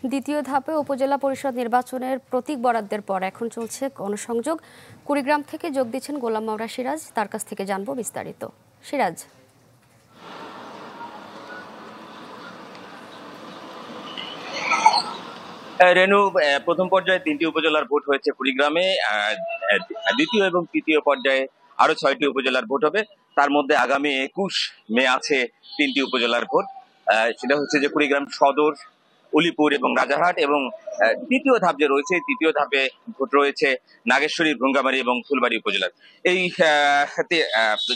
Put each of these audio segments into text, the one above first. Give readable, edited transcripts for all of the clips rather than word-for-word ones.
দ্বিতীয় ধাপে উপজেলা পরিষদ নির্বাচনের প্রতীক বরাদ্দের পর এখন চলছে গণসংযোগ। কুড়িগ্রাম থেকে যোগ দিচ্ছেন গোলাম মাওলা সিরাজ, তার কাছ থেকে জানবো বিস্তারিত। সিরাজ। রেনু, প্রথম পর্যায়ে 3টি উপজেলার ভোট হয়েছে কুড়িগ্রামে। দ্বিতীয় এবং তৃতীয় পর্যায়ে আরো 6টি উপজেলার ভোট হবে। তার মধ্যে আগামী 21 মে আছে 3টি উপজেলার ভোট। সেটা হচ্ছে যে কুড়িগ্রাম সদর, উলিপুর এবং রাজারহাট। এবং তৃতীয় ধাপ যে রয়েছে, তৃতীয় ধাপে ভোট রয়েছে নাগেশ্বরী, ভ্রুঙ্গামারী এবং ফুলবাড়ী উপজেলার। এই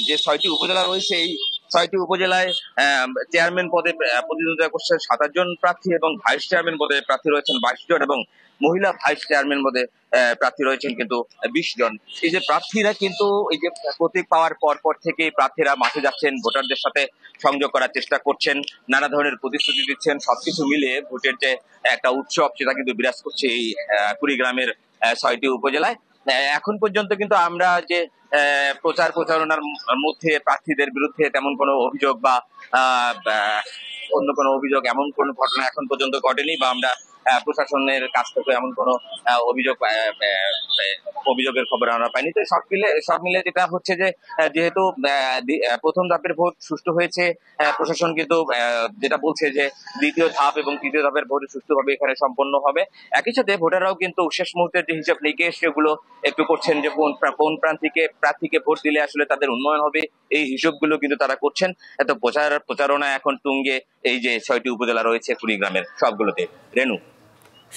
যে 6টি উপজেলা রয়েছে, এই 6টি উপজেলায় চেয়ারম্যান পদে প্রতিদ্বন্দ্বিতা করছে 27 জন প্রার্থী এবং ভাইস চেয়ারম্যান পদে প্রার্থী রয়েছেন 22 জন এবং মহিলা ভাইস চেয়ারম্যান পদে প্রার্থী রয়েছেন কিন্তু 20 জন। এই যে প্রার্থীরা কিন্তু এই যে প্রতীক পাওয়ার পর থেকে প্রার্থীরা মাঠে যাচ্ছেন, ভোটারদের সাথে সংযোগ করার চেষ্টা করছেন, নানা ধরনের প্রতিশ্রুতি দিচ্ছেন। সবকিছু মিলিয়ে ভোটের যে একটা উৎসব সেটা কিন্তু বিরাজ করছে এই কুড়িগ্রামের 6টি উপজেলায়। এখন পর্যন্ত কিন্তু আমরা যে প্রচারণার মধ্যে প্রার্থীদের বিরুদ্ধে তেমন কোনো অভিযোগ বা অন্য কোনো অভিযোগ, এমন কোনো ঘটনা এখন পর্যন্ত ঘটেনি, বা আমরা প্রশাসনের কাছ থেকে এমন কোনো অভিযোগের খবর আমরা পাইনি। তো সব মিলে যেটা হচ্ছে যে যেহেতু প্রথম ধাপের ভোট সুষ্ঠু হয়েছে, প্রশাসন কিন্তু যেটা বলছে যে দ্বিতীয় ধাপ এবং তৃতীয় ধাপের ভোট সুষ্ঠুভাবে এখানে সম্পন্ন হবে। একই সাথে ভোটাররাও কিন্তু শেষ মুহূর্তের যে হিসাব নিকেশ সেগুলো একটু করছেন, যে কোন প্রার্থীকে ভোট দিলে আসলে তাদের উন্নয়ন হবে, এই হিসাবগুলো কিন্তু তারা করছেন। এত প্রচারণা এখন তুঙ্গে এই যে 6টি উপজেলা রয়েছে কুড়িগ্রামের সবগুলোতে। রেনু।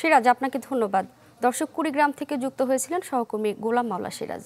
সিরাজ, আপনাকে ধন্যবাদ। দর্শক, কুড়িগ্রাম থেকে যুক্ত হয়েছিলেন সহকর্মী গোলাম মাওলা সিরাজ।